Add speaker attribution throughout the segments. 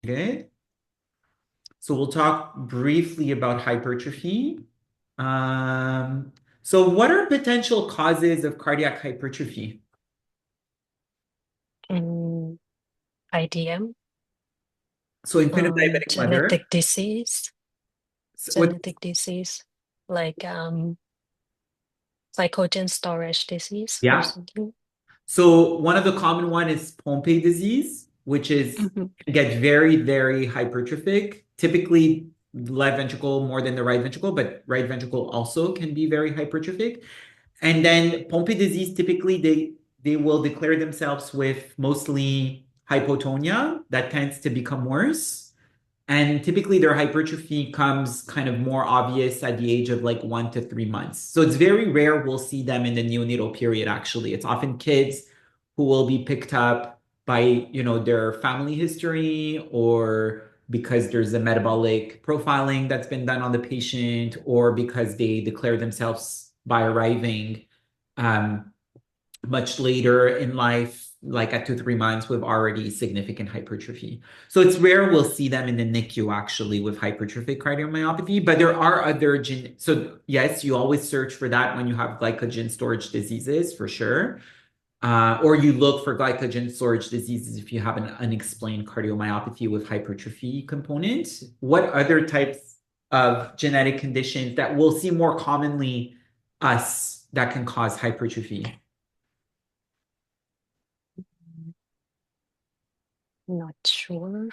Speaker 1: Good. So we'll talk briefly about hypertrophy. Um, so what are potential causes of cardiac hypertrophy?
Speaker 2: Mm, IDM,
Speaker 1: So infant diabetic mother.
Speaker 2: genetic disease,
Speaker 1: What,
Speaker 2: genetic disease, like glycogen storage disease or
Speaker 1: yeah.
Speaker 2: something.
Speaker 1: So one of the common one is Pompe disease, which is
Speaker 2: Mhm.
Speaker 1: can get very, very hypertrophic. Typically, left ventricle more than the right ventricle, but right ventricle also can be very hypertrophic. And then Pompe disease, typically they will declare themselves with mostly hypotonia that tends to become worse. And typically their hypertrophy comes kind of more obvious at the age of like 1 to 3 months. So it's very rare we'll see them in the neonatal period, actually. It's often kids who will be picked up by, their family history or because there's a metabolic profiling that's been done on the patient or because they declare themselves by arriving um, much later in life, like at 2, 3 months, with already significant hypertrophy. So it's rare we'll see them in the NICU actually with hypertrophic cardiomyopathy, but there are other so yes, you always search for that when you have glycogen storage diseases for sure. Or you look for glycogen storage diseases if you have an unexplained cardiomyopathy with hypertrophy component. What other types of genetic conditions that we'll see more commonly us that can cause hypertrophy?
Speaker 2: Not sure.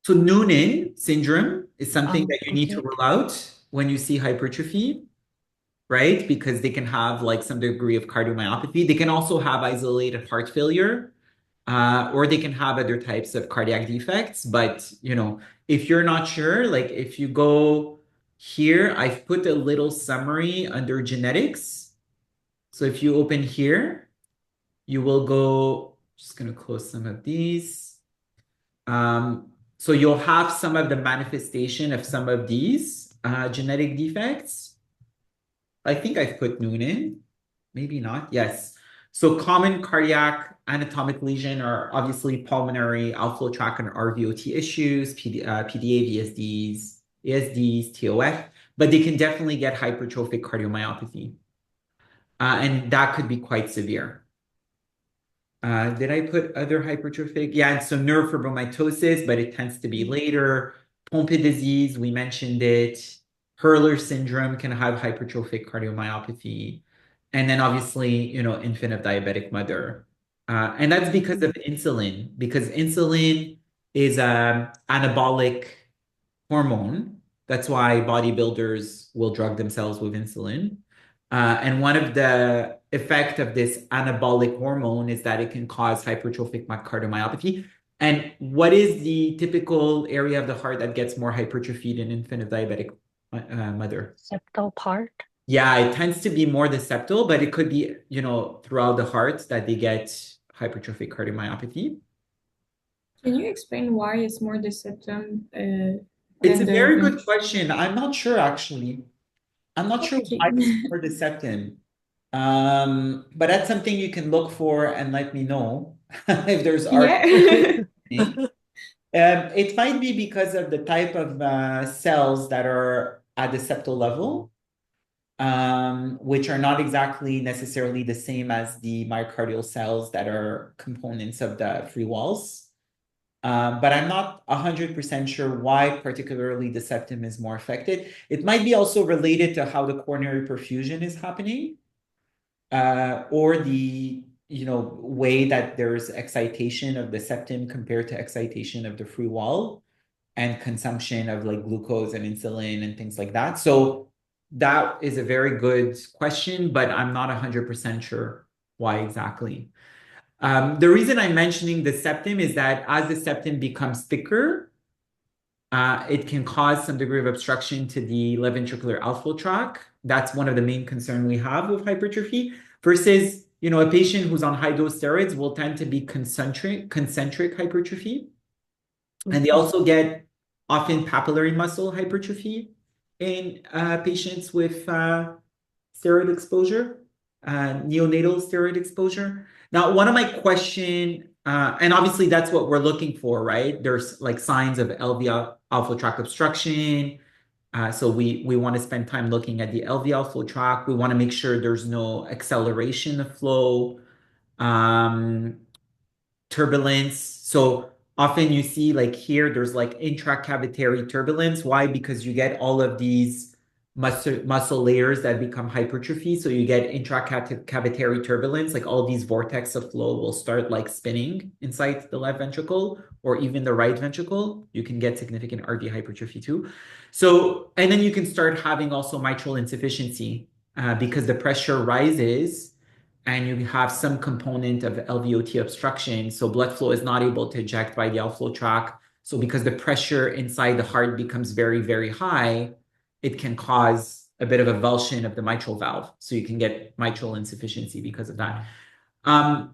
Speaker 1: So Noonan syndrome is something
Speaker 2: Oh,
Speaker 1: that you need to
Speaker 2: okay.
Speaker 1: rule out when you see hypertrophy, right? Because they can have like some degree of cardiomyopathy. They can also have isolated heart failure, or they can have other types of cardiac defects. But, if you're not sure, like if you go here, I've put a little summary under genetics. So if you open here, you will go, just going to close some of these. So you'll have some of the manifestation of some of these genetic defects. I think I've put Noonan, maybe not. Yes. So common cardiac anatomic lesion are obviously pulmonary outflow tract and RVOT issues, PDA, VSDs, ASDs, TOF, but they can definitely get hypertrophic cardiomyopathy. And that could be quite severe. Did I put other hypertrophic? Yeah, and so neurofibromatosis, but it tends to be later. Pompe disease, we mentioned it. Hurler syndrome can have hypertrophic cardiomyopathy. And then obviously, infant of diabetic mother. And that's because
Speaker 2: Mhm.
Speaker 1: of insulin, because insulin is an anabolic hormone. That's why bodybuilders will drug themselves with insulin. And one of the effect of this anabolic hormone is that it can cause hypertrophic cardiomyopathy. And what is the typical area of the heart that gets more hypertrophied in infant of diabetic mother?
Speaker 2: Septal part.
Speaker 1: Yeah, it tends to be more the septal, but it could be, throughout the heart that they get hypertrophic cardiomyopathy.
Speaker 3: Can you explain why it's more the septum
Speaker 1: It's
Speaker 3: than
Speaker 1: a
Speaker 3: the
Speaker 1: very good
Speaker 3: ventral?
Speaker 1: question. I'm not sure actually. I'm not sure
Speaker 3: Okay.
Speaker 1: why it's more the septum. But that's something you can look for and let me know if there's art.
Speaker 3: Yeah.
Speaker 1: It might be because of the type of cells that are at the septal level, which are not exactly necessarily the same as the myocardial cells that are components of the free walls. But I'm not 100% sure why particularly the septum is more affected. It might be also related to how the coronary perfusion is happening, or the way that there's excitation of the septum compared to excitation of the free wall and consumption of like glucose and insulin and things like that. So that is a very good question, but I'm not 100% sure why exactly. The reason I'm mentioning the septum is that as the septum becomes thicker, it can cause some degree of obstruction to the left ventricular outflow tract. That's one of the main concerns we have with hypertrophy. Versus, a patient who's on high dose steroids will tend to be concentric hypertrophy, and they
Speaker 2: Mhm.
Speaker 1: also get often papillary muscle hypertrophy in patients with steroid exposure, neonatal steroid exposure. Now, one of my question And obviously that's what we're looking for, right? There's like signs of LV outflow tract obstruction. So we want to spend time looking at the LV outflow tract. We want to make sure there's no acceleration of flow. Turbulence. So often you see like here, there's like intracavitary turbulence. Why? Because you get all of these muscle layers that become hypertrophy. So you get intracavitary turbulence, like all these vortex of flow will start like spinning inside the left ventricle or even the right ventricle. You can get significant RV hypertrophy too. So, and then you can start having also mitral insufficiency because the pressure rises and you have some component of LVOT obstruction. So blood flow is not able to eject by the outflow tract. So because the pressure inside the heart becomes very, very high, it can cause a bit of avulsion of the mitral valve. So you can get mitral insufficiency because of that. And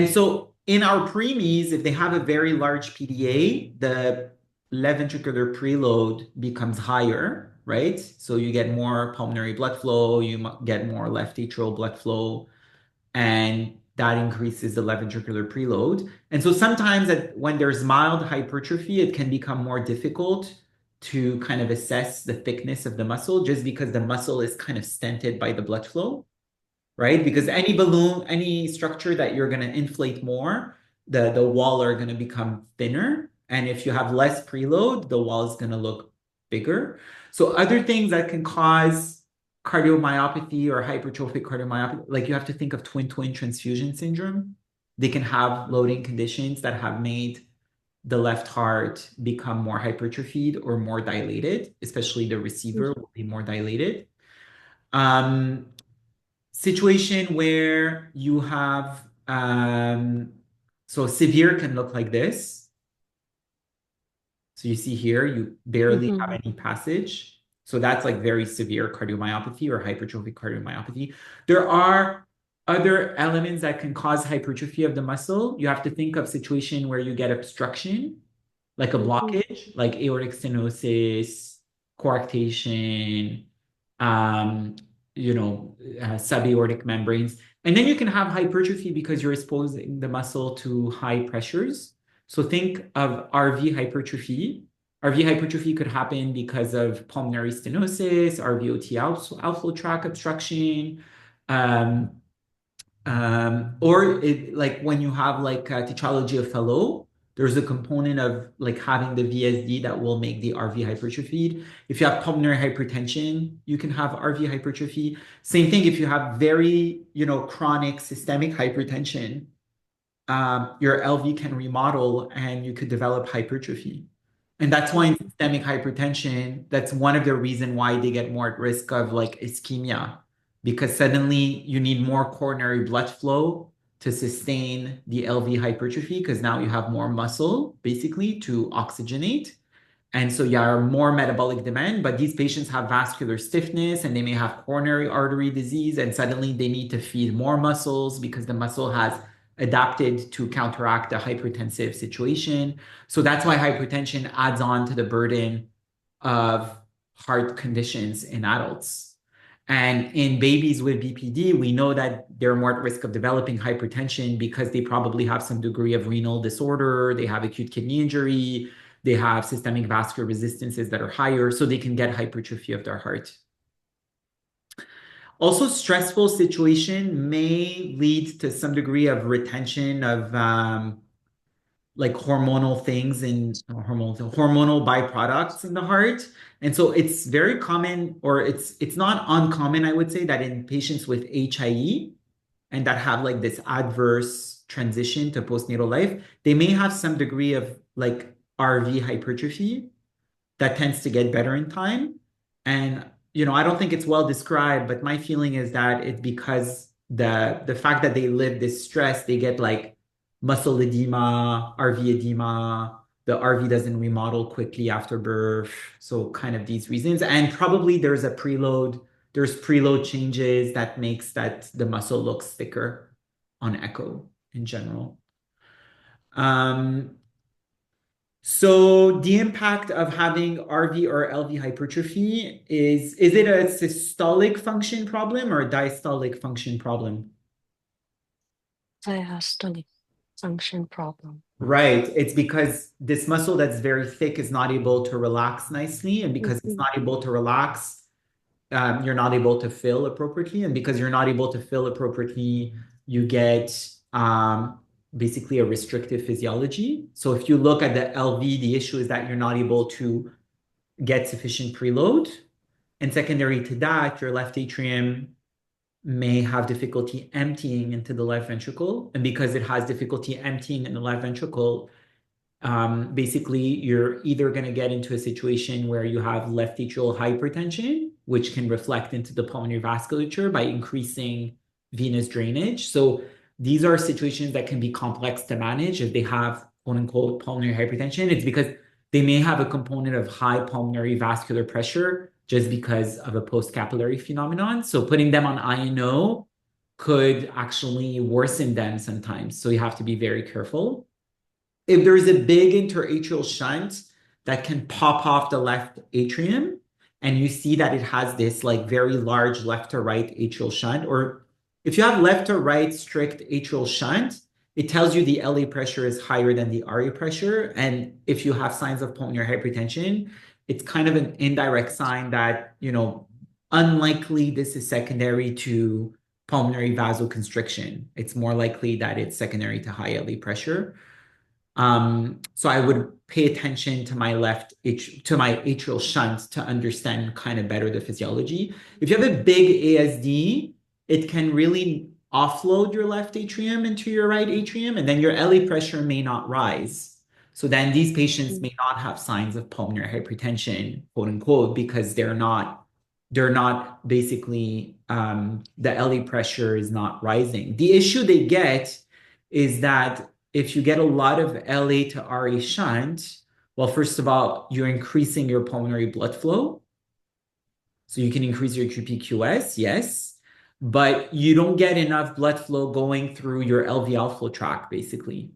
Speaker 1: so in our preemies, if they have a very large PDA, the left ventricular preload becomes higher, right? So you get more pulmonary blood flow, you get more left atrial blood flow, and that increases the left ventricular preload. And so sometimes when there's mild hypertrophy, it can become more difficult to kind of assess the thickness of the muscle just because the muscle is kind of stented by the blood flow, right? Because any balloon, any structure that you're going to inflate more, the wall are going to become thinner. And if you have less preload, the wall is going to look bigger. So other things that can cause cardiomyopathy or hypertrophic cardiomyopathy, like you have to think of twin-twin transfusion syndrome. They can have loading conditions that have made the left heart become more hypertrophied or more dilated, especially the receiver will be more dilated. Situation where you have, so severe can look like this. So you see here, you barely have any passage. So that's like very severe cardiomyopathy or hypertrophic cardiomyopathy. There are other elements that can cause hypertrophy of the muscle. You have to think of situation where you get obstruction, like a blockage, like aortic stenosis, coarctation, subaortic membranes. And then you can have hypertrophy because you're exposing the muscle to high pressures. So think of RV hypertrophy. RV hypertrophy could happen because of pulmonary stenosis, RVOT outflow tract obstruction, like when you have like tetralogy of Fallot, there's a component of like having the VSD that will make the RV hypertrophied. If you have pulmonary hypertension, you can have RV hypertrophy. Same thing if you have very, chronic systemic hypertension, your LV can remodel and you could develop hypertrophy. And that's why in systemic hypertension, that's one of the reasons why they get more at risk of like ischemia, because suddenly you need more coronary blood flow to sustain the LV hypertrophy, because now you have more muscle basically to oxygenate. And so you are more metabolic demand, but these patients have vascular stiffness and they may have coronary artery disease, and suddenly they need to feed more muscles because the muscle has adapted to counteract a hypertensive situation. So that's why hypertension adds on to the burden of heart conditions in adults. And in babies with BPD, we know that they're more at risk of developing hypertension because they probably have some degree of renal disorder, they have acute kidney injury, they have systemic vascular resistances that are higher, so they can get hypertrophy of their heart. Also, stressful situation may lead to some degree of retention of like hormonal things and hormonal byproducts in the heart. And so it's very common, or it's not uncommon, I would say, that in patients with HIE and that have like this adverse transition to postnatal life, they may have some degree of like RV hypertrophy that tends to get better in time. And I don't think it's well described, but my feeling is that it's because the fact that they live this stress, they get like muscle edema, RV edema, the RV doesn't remodel quickly after birth. So kind of these reasons. And probably there's preload changes that makes that the muscle looks thicker on echo in general. So the impact of having RV or LV hypertrophy is it a systolic function problem or a diastolic function problem?
Speaker 2: Diastolic. function problem.
Speaker 1: Right. It's because this muscle that's very thick is not able to relax nicely. And because it's not able to relax, you're not able to fill appropriately. And because you're not able to fill appropriately, you get basically a restrictive physiology. So if you look at the LV, the issue is that you're not able to get sufficient preload. And secondary to that, your left atrium may have difficulty emptying into the left ventricle. And because it has difficulty emptying in the left ventricle, basically you're either going to get into a situation where you have left atrial hypertension, which can reflect into the pulmonary vasculature by increasing venous drainage. So these are situations that can be complex to manage if they have quote unquote pulmonary hypertension. It's because they may have a component of high pulmonary vascular pressure just because of a post-capillary phenomenon. So putting them on INO could actually worsen them sometimes. So you have to be very careful. If there's a big interatrial shunt that can pop off the left atrium, and you see that it has this like very large left to right atrial shunt, or if you have left to right strict atrial shunt, it tells you the LA pressure is higher than the RA pressure. And if you have signs of pulmonary hypertension, it's kind of an indirect sign that, unlikely this is secondary to pulmonary vasoconstriction. It's more likely that it's secondary to high LA pressure. So I would pay attention to my atrial shunt to understand kind of better the physiology. If you have a big ASD, it can really offload your left atrium into your right atrium, and then your LA pressure may not rise. So then these patients may not have signs of pulmonary hypertension, quote unquote, because they're not basically, the LA pressure is not rising. The issue they get is that if you get a lot of LA to RA shunt, well, first of all, you're increasing your pulmonary blood flow. So you can increase your QPQS, yes, but you don't get enough blood flow going through your LV outflow tract, basically.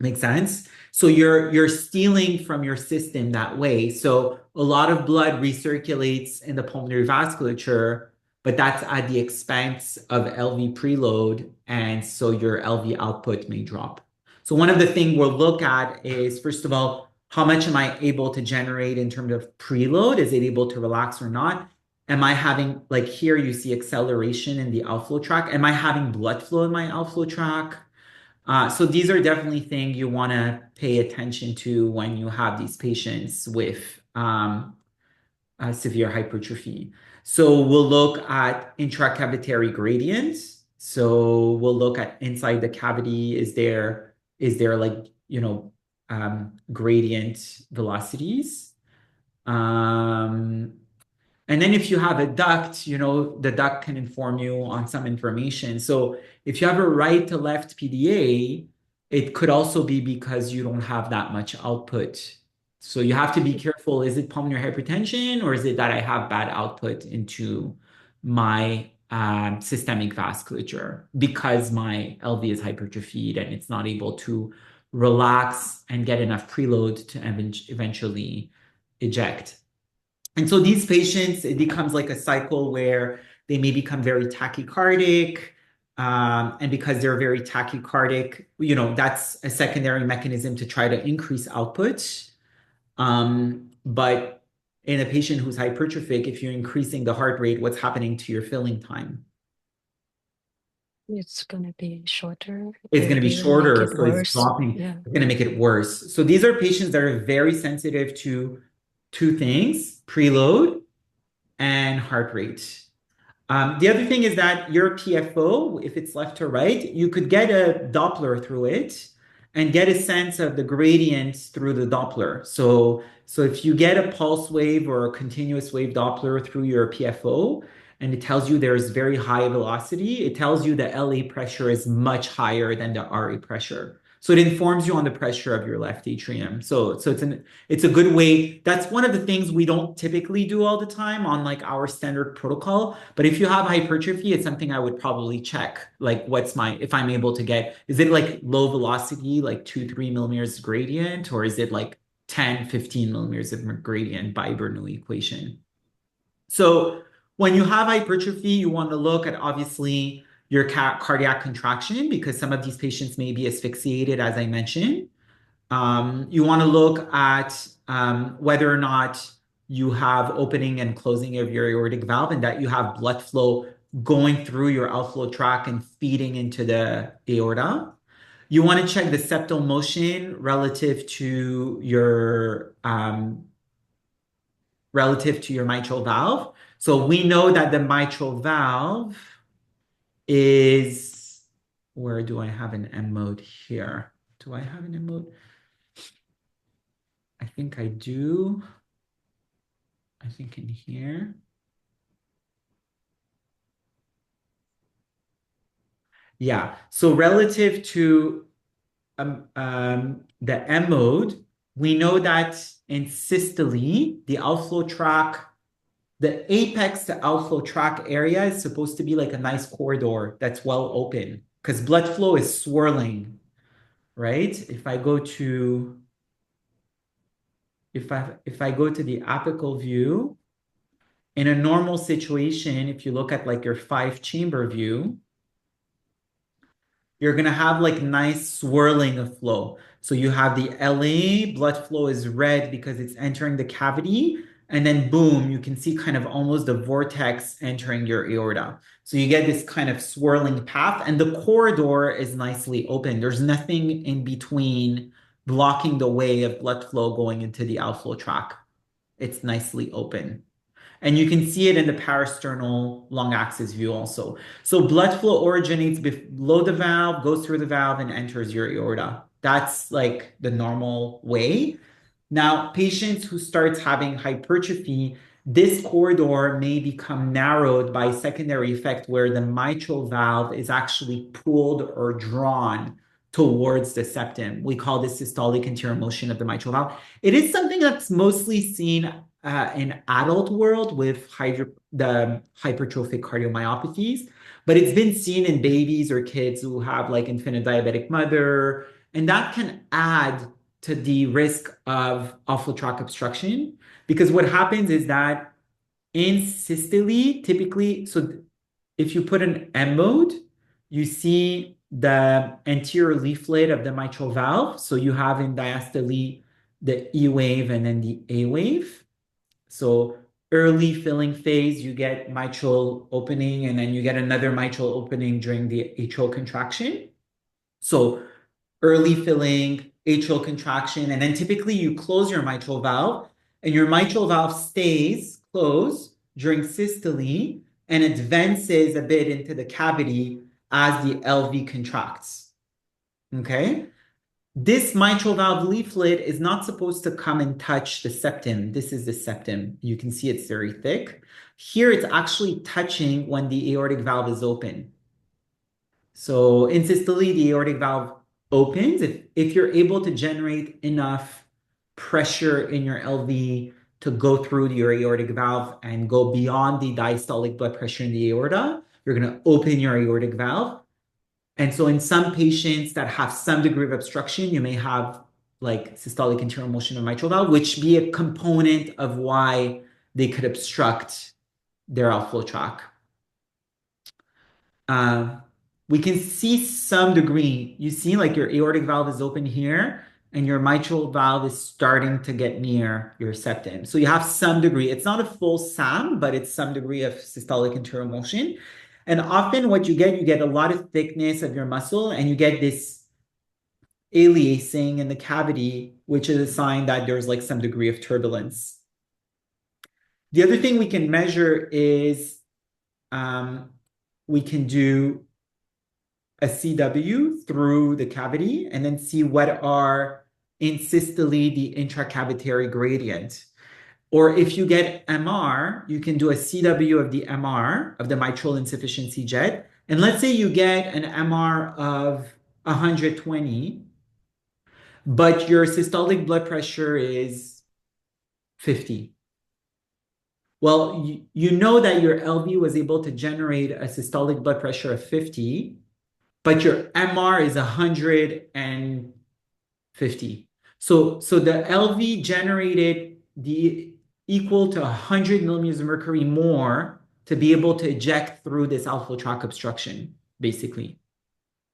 Speaker 1: Make sense? So you're stealing from your system that way. So a lot of blood recirculates in the pulmonary vasculature, but that's at the expense of LV preload, and so your LV output may drop. So one of the things we'll look at is, first of all, how much am I able to generate in terms of preload? Is it able to relax or not? Am I having, like here you see acceleration in the outflow tract. Am I having blood flow in my outflow tract? So these are definitely things you want to pay attention to when you have these patients with severe hypertrophy. So we'll look at intracavitary gradients. So we'll look at inside the cavity. Is there like, gradient velocities? And then if you have a duct, the duct can inform you on some information. So if you have a right to left PDA, it could also be because you don't have that much output. So you have to be careful. Is it pulmonary hypertension, or is it that I have bad output into my systemic vasculature because my LV is hypertrophied and it's not able to relax and get enough preload to eventually eject? And so these patients, it becomes like a cycle where they may become very tachycardic. And because they're very tachycardic, that's a secondary mechanism to try to increase output. But in a patient who's hypertrophic, if you're increasing the heart rate, what's happening to your filling time?
Speaker 2: It's going to be shorter.
Speaker 1: It's going to be shorter, so it's dropping.
Speaker 2: Yeah.
Speaker 1: It's going to make it worse. So these are patients that are very sensitive to two things: preload and heart rate. The other thing is that your PFO, if it's left to right, you could get a Doppler through it and get a sense of the gradients through the Doppler. So if you get a pulse wave or a continuous wave Doppler through your PFO, and it tells you there's very high velocity, it tells you the LA pressure is much higher than the RA pressure. So it informs you on the pressure of your left atrium. So it's a good way. That's one of the things we don't typically do all the time on like our standard protocol. But if you have hypertrophy, it's something I would probably check. Like if I'm able to get, is it like low velocity, like 2-3 millimeters gradient, or is it like 10-15 millimeters of gradient by Bernoulli equation? So when you have hypertrophy, you want to look at obviously your cardiac contraction because some of these patients may be asphyxiated, as I mentioned. You want to look at whether or not you have opening and closing of your aortic valve and that you have blood flow going through your outflow tract and feeding into the aorta. You want to check the septal motion relative to your mitral valve. So we know that the mitral valve is, where do I have an M mode here? Do I have an M mode? I think I do. I think in here. Yeah, so relative to the M mode, we know that in systole, the outflow tract, the apex to outflow tract area is supposed to be like a nice corridor that's well open because blood flow is swirling, right? If I go to the apical view, in a normal situation, if you look at like your 5-chamber view, you're going to have like nice swirling of flow. So you have the LA, blood flow is red because it's entering the cavity. And then boom, you can see kind of almost the vortex entering your aorta. So you get this kind of swirling path and the corridor is nicely open. There's nothing in between blocking the way of blood flow going into the outflow tract. It's nicely open. And you can see it in the parasternal long axis view also. So blood flow originates below the valve, goes through the valve, and enters your aorta. That's like the normal way. Now, patients who start having hypertrophy, this corridor may become narrowed by secondary effect where the mitral valve is actually pulled or drawn towards the septum. We call this systolic anterior motion of the mitral valve. It is something that's mostly seen in adult world with the hypertrophic cardiomyopathies, but it's been seen in babies or kids who have like infant diabetic mother, and that can add to the risk of outflow tract obstruction because what happens is that in systole, typically, so if you put an M mode, you see the anterior leaflet of the mitral valve. So you have in diastole the E wave and then the A wave. So early filling phase, you get mitral opening and then you get another mitral opening during the atrial contraction. So early filling, atrial contraction, and then typically you close your mitral valve and your mitral valve stays closed during systole and advances a bit into the cavity as the LV contracts. Okay? This mitral valve leaflet is not supposed to come and touch the septum. This is the septum. You can see it's very thick. Here it's actually touching when the aortic valve is open. So in systole, the aortic valve opens. If you're able to generate enough pressure in your LV to go through your aortic valve and go beyond the diastolic blood pressure in the aorta, you're going to open your aortic valve. And so in some patients that have some degree of obstruction, you may have like systolic anterior motion of mitral valve, which be a component of why they could obstruct their outflow tract. We can see some degree. You see like your aortic valve is open here and your mitral valve is starting to get near your septum. So you have some degree. It's not a full SAM, but it's some degree of systolic anterior motion. And often what you get a lot of thickness of your muscle and you get this aliasing in the cavity, which is a sign that there's like some degree of turbulence. The other thing we can measure is we can do a CW through the cavity and then see what are in systole the intracavitary gradient. Or if you get MR, you can do a CW of the MR, of the mitral insufficiency jet. And let's say you get an MR of 120, but your systolic blood pressure is 50. Well, you know that your LV was able to generate a systolic blood pressure of 50, but your MR is 150. So the LV generated the equal to 100 millimeters of mercury more to be able to eject through this outflow tract obstruction. basically.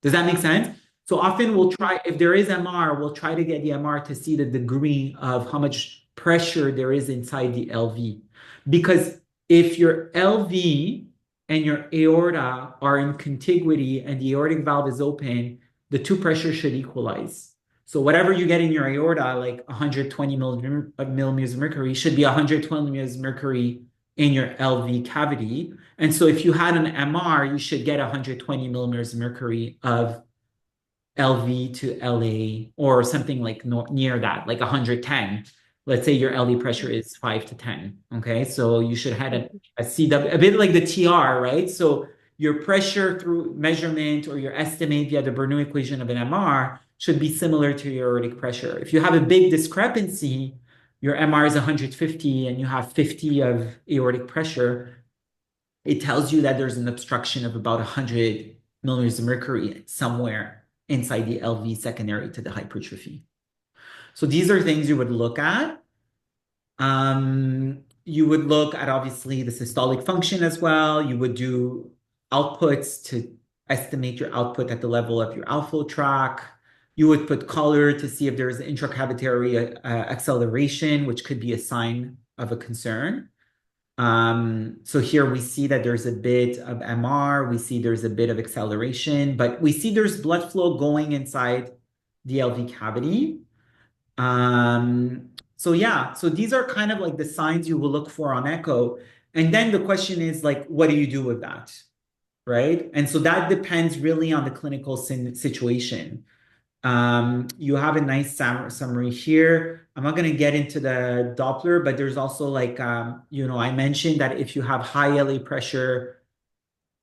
Speaker 1: Does that make sense? So often we'll try, if there is MR, we'll try to get the MR to see the degree of how much pressure there is inside the LV. Because if your LV and your aorta are in contiguity and the aortic valve is open, the two pressures should equalize. So whatever you get in your aorta, like 120 millimeters of mercury, should be 120 millimeters of mercury in your LV cavity. And so if you had an MR, you should get 120 millimeters of mercury of LV to LA or something like near that, like 110. Let's say your LV pressure is 5 to 10. Okay. So you should have a CW, a bit like the TR, right? So your pressure through measurement or your estimate via the Bernoulli equation of an MR should be similar to your aortic pressure. If you have a big discrepancy, your MR is 150 and you have 50 of aortic pressure, it tells you that there's an obstruction of about 100 millimeters of mercury somewhere inside the LV secondary to the hypertrophy. So these are things you would look at. You would look at obviously the systolic function as well. You would do outputs to estimate your output at the level of your outflow tract. You would put color to see if there's intracavitary acceleration, which could be a sign of a concern. So here we see that there's a bit of MR, we see there's a bit of acceleration, but we see there's blood flow going inside the LV cavity. So yeah, so these are kind of like the signs you will look for on echo. And then the question is like, what do you do with that? Right? And so that depends really on the clinical situation. You have a nice summary here. I'm not going to get into the Doppler, but there's also like, I mentioned that if you have high LA pressure,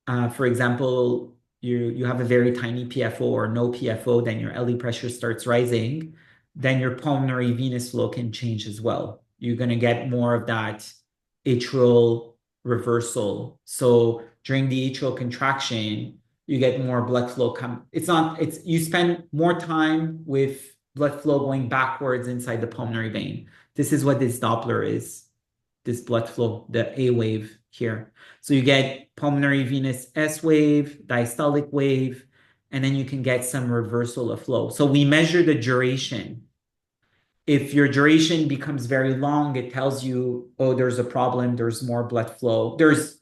Speaker 1: for example, you have a very tiny PFO or no PFO, then your LA pressure starts rising, then your pulmonary venous flow can change as well. You're going to get more of that atrial reversal. So during the atrial contraction, you get more blood flow you spend more time with blood flow going backwards inside the pulmonary vein. This is what this Doppler is, this blood flow, the A wave here. So you get pulmonary venous S wave, diastolic wave, and then you can get some reversal of flow. So we measure the duration. If your duration becomes very long, it tells you, oh, there's a problem, there's more blood flow. There's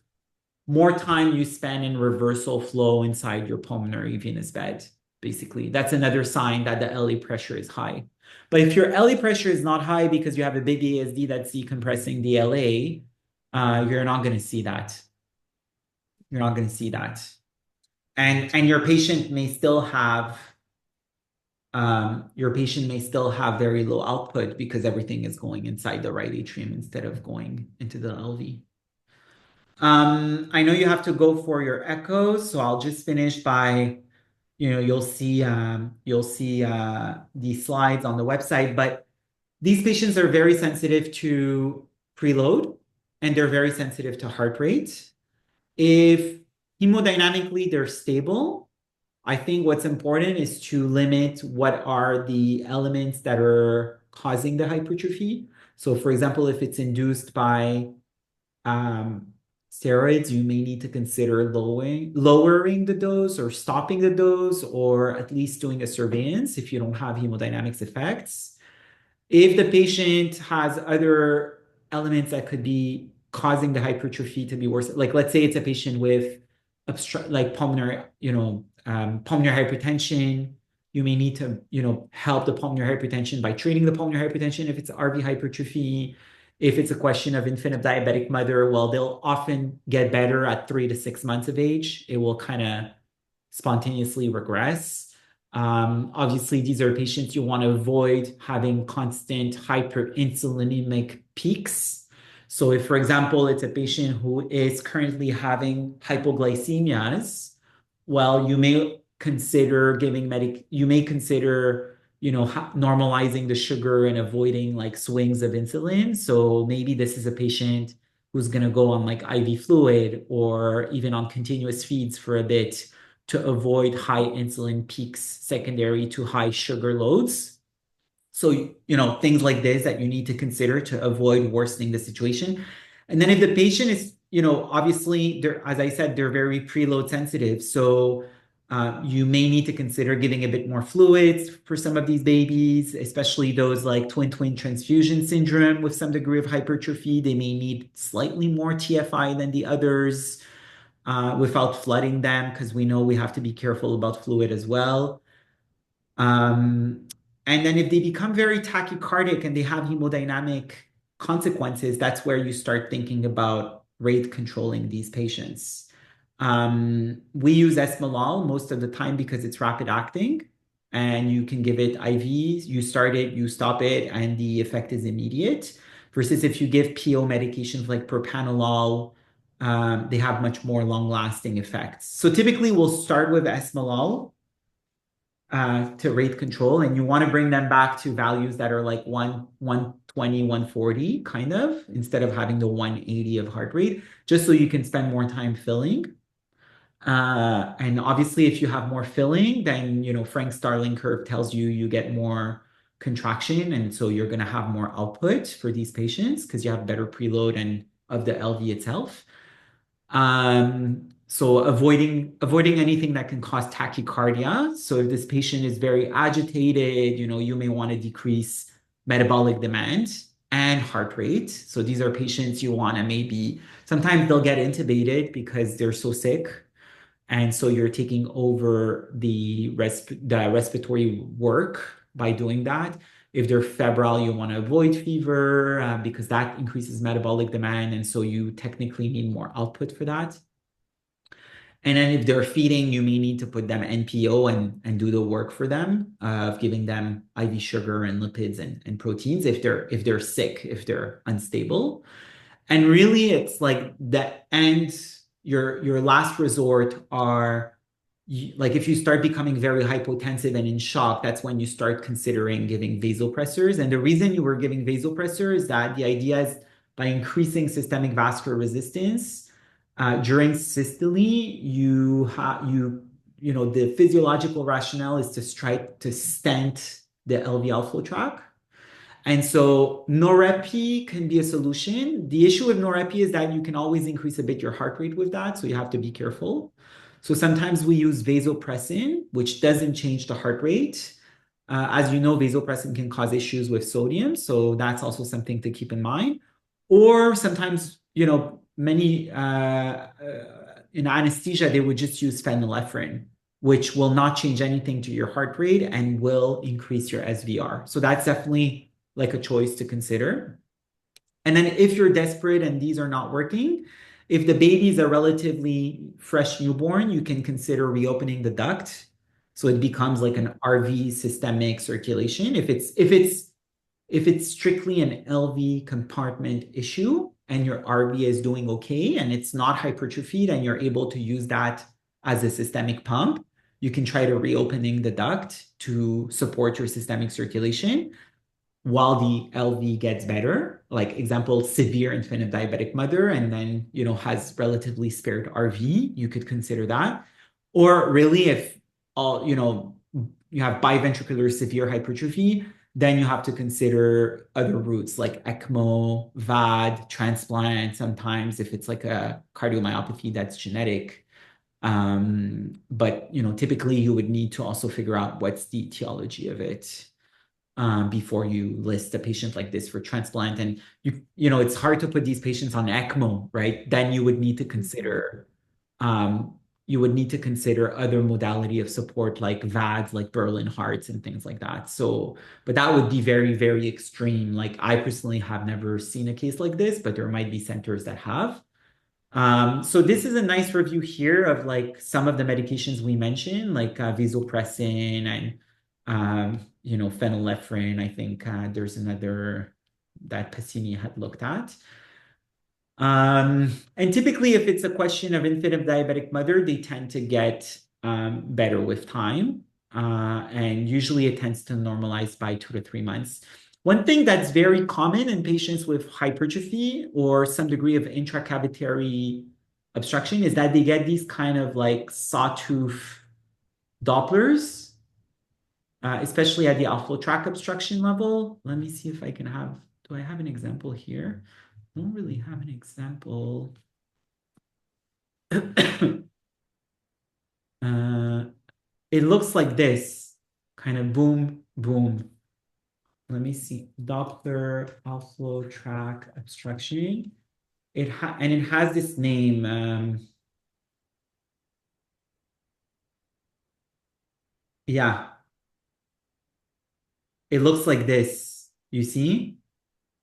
Speaker 1: more time you spend in reversal flow inside your pulmonary venous bed, basically. That's another sign that the LA pressure is high. But if your LA pressure is not high because you have a big ASD that's decompressing the LA, you're not going to see that. You're not going to see that. And your patient may still have very low output because everything is going inside the right atrium instead of going into the LV. I know you have to go for your echoes, so I'll just finish by, you'll see these slides on the website, but these patients are very sensitive to preload and they're very sensitive to heart rate. If hemodynamically they're stable, I think what's important is to limit what are the elements that are causing the hypertrophy. So for example, if it's induced by steroids, you may need to consider lowering the dose or stopping the dose, or at least doing a surveillance if you don't have hemodynamics effects. If the patient has other elements that could be causing the hypertrophy to be worse, like let's say it's a patient with pulmonary hypertension, you may need to, help the pulmonary hypertension by treating the pulmonary hypertension if it's RV hypertrophy. If it's a question of infant of diabetic mother, well, they'll often get better at 3 to 6 months of age. It will kind of spontaneously regress. Obviously, these are patients you want to avoid having constant hyperinsulinemic peaks. So if, for example, it's a patient who is currently having hypoglycemias, well, you may consider normalizing the sugar and avoiding like swings of insulin. So maybe this is a patient who's going to go on like IV fluid or even on continuous feeds for a bit to avoid high insulin peaks secondary to high sugar loads. So, things like this that you need to consider to avoid worsening the situation. And then if the patient is, obviously, as I said, they're very preload sensitive. So You may need to consider giving a bit more fluids for some of these babies, especially those like twin-twin transfusion syndrome with some degree of hypertrophy. They may need slightly more TFI than the others without flooding them, because we know we have to be careful about fluid as well. And then if they become very tachycardic and they have hemodynamic consequences, that's where you start thinking about rate controlling these patients. We use esmolol most of the time because it's rapid acting and you can give it IVs. You start it, you stop it, and the effect is immediate. Versus if you give PO medications like propranolol, they have much more long-lasting effects. So typically we'll start with esmolol to rate control, and you want to bring them back to values that are like 120, 140 kind of, instead of having the 180 of heart rate, just so you can spend more time filling. And obviously, if you have more filling, then, Frank's Starling curve tells you you get more contraction. And so you're going to have more output for these patients because you have better preload and of the LV itself. So avoiding anything that can cause tachycardia. So if this patient is very agitated, you may want to decrease metabolic demand and heart rate. So these are patients you want to maybe, sometimes they'll get intubated because they're so sick. And so you're taking over the respiratory work by doing that. If they're febrile, you want to avoid fever because that increases metabolic demand. And so you technically need more output for that. And then if they're feeding, you may need to put them NPO and do the work for them of giving them IV sugar and lipids and proteins if they're sick, if they're unstable. And really, it's like that. And your last resort are like if you start becoming very hypotensive and in shock, that's when you start considering giving vasopressors. And the reason you were giving vasopressor is that the idea is by increasing systemic vascular resistance during systole, the physiological rationale is to try to stent the LV outflow tract. And so norepi can be a solution. The issue with norepi is that you can always increase a bit your heart rate with that, so you have to be careful. So sometimes we use vasopressin, which doesn't change the heart rate. As you know, vasopressin can cause issues with sodium, so that's also something to keep in mind. Or sometimes, many in anesthesia, they would just use phenylephrine, which will not change anything to your heart rate and will increase your SVR. So that's definitely like a choice to consider. And then if you're desperate and these are not working, if the baby's a relatively fresh newborn, you can consider reopening the duct. So it becomes like an RV systemic circulation. If it's strictly an LV compartment issue and your RV is doing okay and it's not hypertrophied and you're able to use that as a systemic pump, you can try to reopening the duct to support your systemic circulation while the LV gets better. Like example, severe infant of diabetic mother, and then, has relatively spared RV, you could consider that. Or really if you have biventricular severe hypertrophy, then you have to consider other routes like ECMO, VAD, transplant, sometimes if it's like a cardiomyopathy that's genetic. But typically you would need to also figure out what's the etiology of it before you list a patient like this for transplant. And it's hard to put these patients on ECMO, right? Then you would need to consider other modality of support like VADs, like Berlin hearts and things like that. So, but that would be very, very extreme. Like I personally have never seen a case like this, but there might be centers that have. So this is a nice review here of like some of the medications we mentioned, like vasopressin and phenylephrine. I think there's another that Passini had looked at. And typically, if it's a question of infant of diabetic mother, they tend to get better with time. And usually it tends to normalize by 2 to 3 months. One thing that's very common in patients with hypertrophy or some degree of intracavitary obstruction is that they get these kind of like sawtooth Dopplers, especially at the outflow tract obstruction level. Let me see if I can do I have an example here? I don't really have an example. it looks like this, kind of boom, boom. Let me see. Doppler outflow tract obstruction. It has this name. Yeah, it looks like this. You see?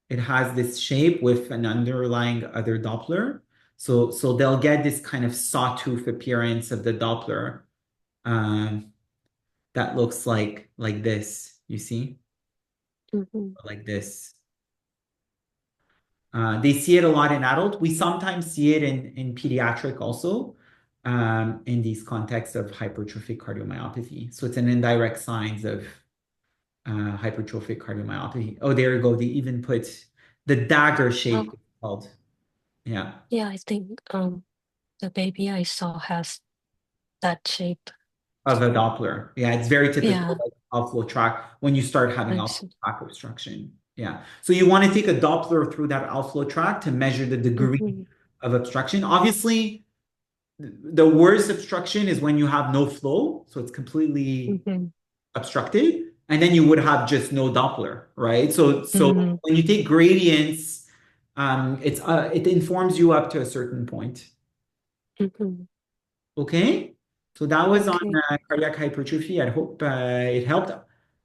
Speaker 1: It has this shape with an underlying other Doppler. So they'll get this kind of sawtooth appearance of the Doppler that looks like this. You see?
Speaker 2: Mm-hmm.
Speaker 1: Like this. They see it a lot in adult. We sometimes see it in pediatric also, in these contexts of hypertrophic cardiomyopathy. So it's an indirect signs of hypertrophic cardiomyopathy. Oh, there you go. They even put the dagger shape,
Speaker 2: Oh,
Speaker 1: it's called. Yeah,
Speaker 2: yeah, I think the baby I saw has that shape.
Speaker 1: of a Doppler. Yeah, it's very typical
Speaker 2: Yeah,
Speaker 1: of outflow tract when you start having
Speaker 2: I
Speaker 1: outflow
Speaker 2: see.
Speaker 1: tract obstruction. Yeah. So you want to take a Doppler through that outflow tract to measure the degree
Speaker 2: Mm-hmm.
Speaker 1: of obstruction. Obviously, the worst obstruction is when you have no flow, so it's completely
Speaker 2: Mm-hmm.
Speaker 1: obstructed, and then you would have just no Doppler, right? So
Speaker 2: Mm-hmm.
Speaker 1: when you take gradients, it informs you up to a certain point.
Speaker 2: Mm-hmm.
Speaker 1: Okay, so that was on
Speaker 2: Okay.
Speaker 1: cardiac hypertrophy. I hope it helped.